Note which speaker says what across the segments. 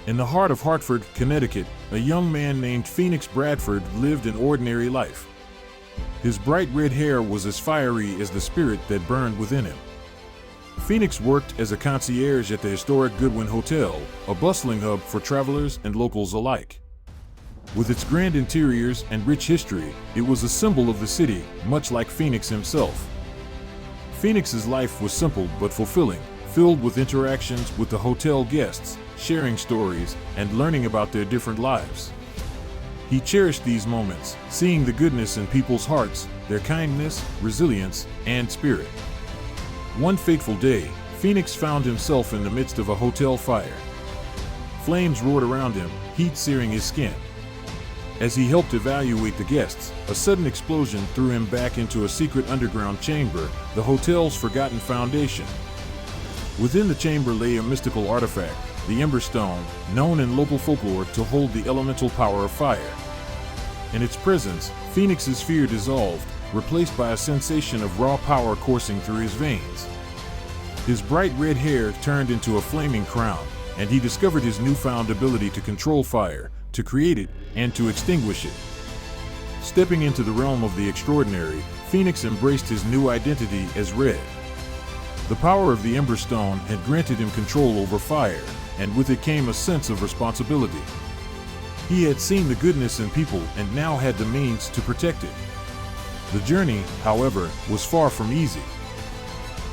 Speaker 1: In the heart of Hartford, Connecticut, a young man named Phoenix Bradford lived an ordinary life. His bright red hair was as fiery as the spirit that burned within him. Phoenix worked as a concierge at the historic Goodwin Hotel, a bustling hub for travelers and locals alike. With its grand interiors and rich history, it was a symbol of the city, much like Phoenix himself. Phoenix's life was simple but fulfilling, filled with interactions with the hotel guests, sharing stories, and learning about their different lives. He cherished these moments, seeing the goodness in people's hearts, their kindness, resilience, and spirit. One fateful day, Phoenix found himself in the midst of a hotel fire. Flames roared around him, heat searing his skin. As he helped evaluate the guests, a sudden explosion threw him back into a secret underground chamber, the hotel's forgotten foundation. Within the chamber lay a mystical artifact, the Ember Stone, known in local folklore to hold the elemental power of fire. In its presence, Phoenix's fear dissolved, replaced by a sensation of raw power coursing through his veins. His bright red hair turned into a flaming crown, and he discovered his newfound ability to control fire, to create it, and to extinguish it. Stepping into the realm of the extraordinary, Phoenix embraced his new identity as Red. The power of the Ember Stone had granted him control over fire, and with it came a sense of responsibility. He had seen the goodness in people and now had the means to protect it. The journey, however, was far from easy.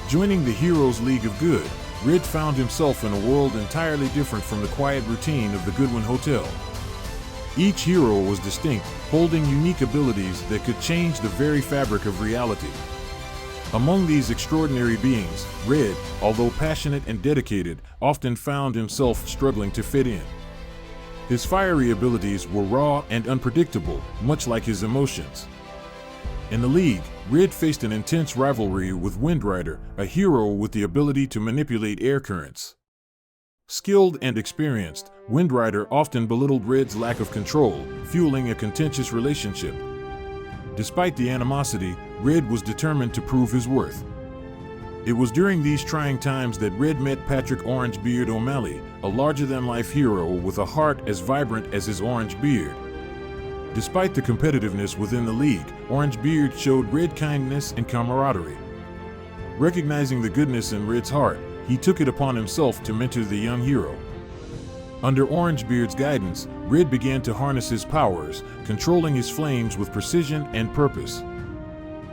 Speaker 1: Joining the Heroes League of Good, Red found himself in a world entirely different from the quiet routine of the Goodwin Hotel. Each hero was distinct, holding unique abilities that could change the very fabric of reality. Among these extraordinary beings, Red, although passionate and dedicated, often found himself struggling to fit in. His fiery abilities were raw and unpredictable, much like his emotions. In the League, Red faced an intense rivalry with Windrider, a hero with the ability to manipulate air currents. Skilled and experienced, Windrider often belittled Red's lack of control, fueling a contentious relationship. Despite the animosity, Red was determined to prove his worth. It was during these trying times that Red met Patrick Orangebeard O'Malley, a larger-than-life hero with a heart as vibrant as his orange beard. Despite the competitiveness within the League, Orangebeard showed Red kindness and camaraderie. Recognizing the goodness in Red's heart, he took it upon himself to mentor the young hero. Under Orangebeard's guidance, Red began to harness his powers, controlling his flames with precision and purpose.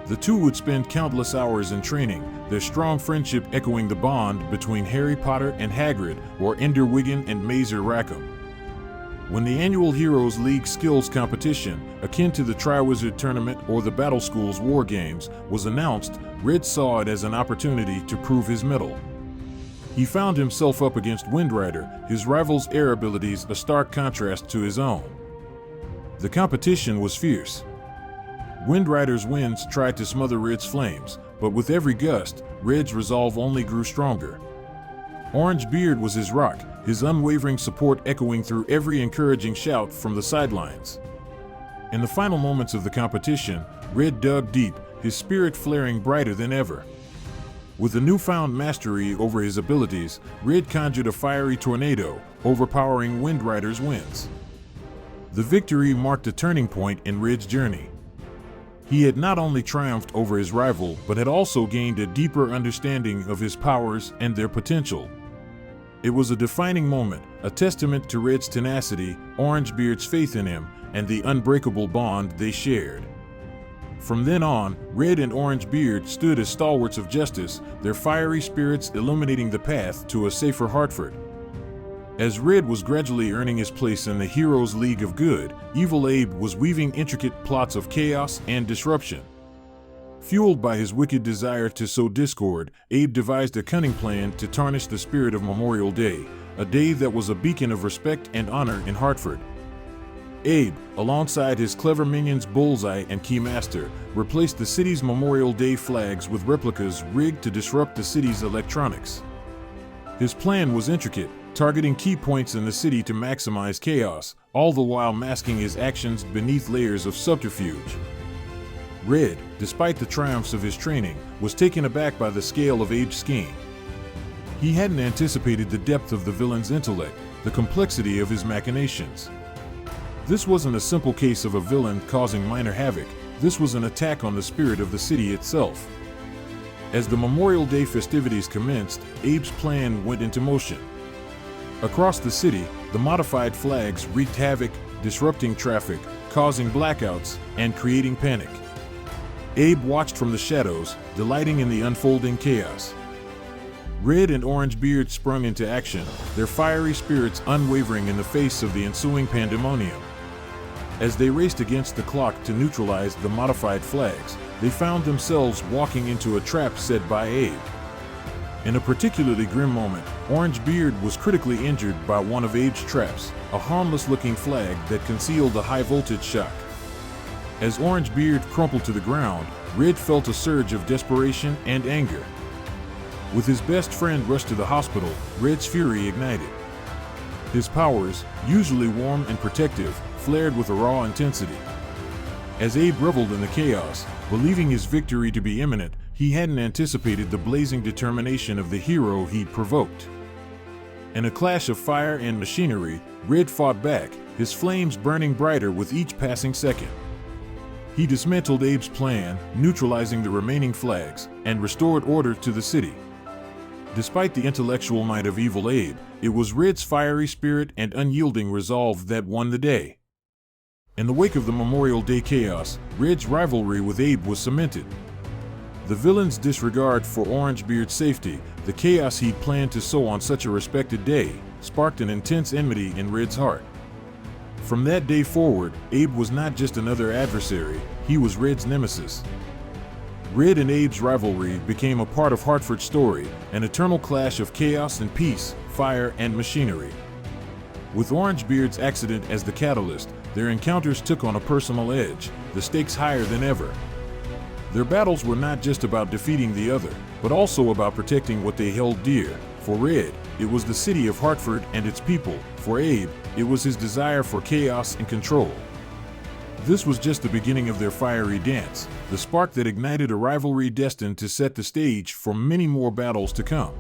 Speaker 1: The two would spend countless hours in training, their strong friendship echoing the bond between Harry Potter and Hagrid or Ender Wiggin and Mazer Rackham. When the annual Heroes League skills competition, akin to the Triwizard Tournament or the Battle School's War Games, was announced, Red saw it as an opportunity to prove his mettle. He found himself up against Windrider, his rival's air abilities a stark contrast to his own. The competition was fierce. Windrider's winds tried to smother Red's flames, but with every gust, Red's resolve only grew stronger. Orangebeard was his rock, his unwavering support echoing through every encouraging shout from the sidelines. In the final moments of the competition, Red dug deep, his spirit flaring brighter than ever. With a newfound mastery over his abilities, Red conjured a fiery tornado, overpowering Windrider's winds. The victory marked a turning point in Red's journey. He had not only triumphed over his rival, but had also gained a deeper understanding of his powers and their potential. It was a defining moment, a testament to Red's tenacity, Orangebeard's faith in him, and the unbreakable bond they shared. From then on, Red and Orangebeard stood as stalwarts of justice, their fiery spirits illuminating the path to a safer Hartford. As Red was gradually earning his place in the Heroes League of Good, Evil Abe was weaving intricate plots of chaos and disruption. Fueled by his wicked desire to sow discord, Abe devised a cunning plan to tarnish the spirit of Memorial Day, a day that was a beacon of respect and honor in Hartford. Abe, alongside his clever minions Bullseye and Keymaster, replaced the city's Memorial Day flags with replicas rigged to disrupt the city's electronics. His plan was intricate, targeting key points in the city to maximize chaos, all the while masking his actions beneath layers of subterfuge. Red, despite the triumphs of his training, was taken aback by the scale of Abe's scheme. He hadn't anticipated the depth of the villain's intellect, the complexity of his machinations. This wasn't a simple case of a villain causing minor havoc. This was an attack on the spirit of the city itself. As the Memorial Day festivities commenced, Abe's plan went into motion. Across the city, the modified flags wreaked havoc, disrupting traffic, causing blackouts, and creating panic. Abe watched from the shadows, delighting in the unfolding chaos. Red and Orangebeard sprung into action, their fiery spirits unwavering in the face of the ensuing pandemonium. As they raced against the clock to neutralize the modified flags, they found themselves walking into a trap set by Abe. In a particularly grim moment, Orangebeard was critically injured by one of Abe's traps, a harmless-looking flag that concealed a high-voltage shock. As Orangebeard crumpled to the ground, Red felt a surge of desperation and anger. With his best friend rushed to the hospital, Red's fury ignited. His powers, usually warm and protective, flared with a raw intensity. As Abe reveled in the chaos, believing his victory to be imminent, he hadn't anticipated the blazing determination of the hero he'd provoked. In a clash of fire and machinery, Red fought back, his flames burning brighter with each passing second. He dismantled Abe's plan, neutralizing the remaining flags, and restored order to the city. Despite the intellectual might of Evil Abe, it was Red's fiery spirit and unyielding resolve that won the day. In the wake of the Memorial Day chaos, Red's rivalry with Abe was cemented. The villain's disregard for Orangebeard's safety, the chaos he'd planned to sow on such a respected day, sparked an intense enmity in Red's heart. From that day forward, Abe was not just another adversary, he was Red's nemesis. Red and Abe's rivalry became a part of Hartford's story, an eternal clash of chaos and peace, fire and machinery. With Orangebeard's accident as the catalyst, their encounters took on a personal edge, the stakes higher than ever. Their battles were not just about defeating the other, but also about protecting what they held dear. For Red, it was the city of Hartford and its people. For Abe, it was his desire for chaos and control. This was just the beginning of their fiery dance, the spark that ignited a rivalry destined to set the stage for many more battles to come.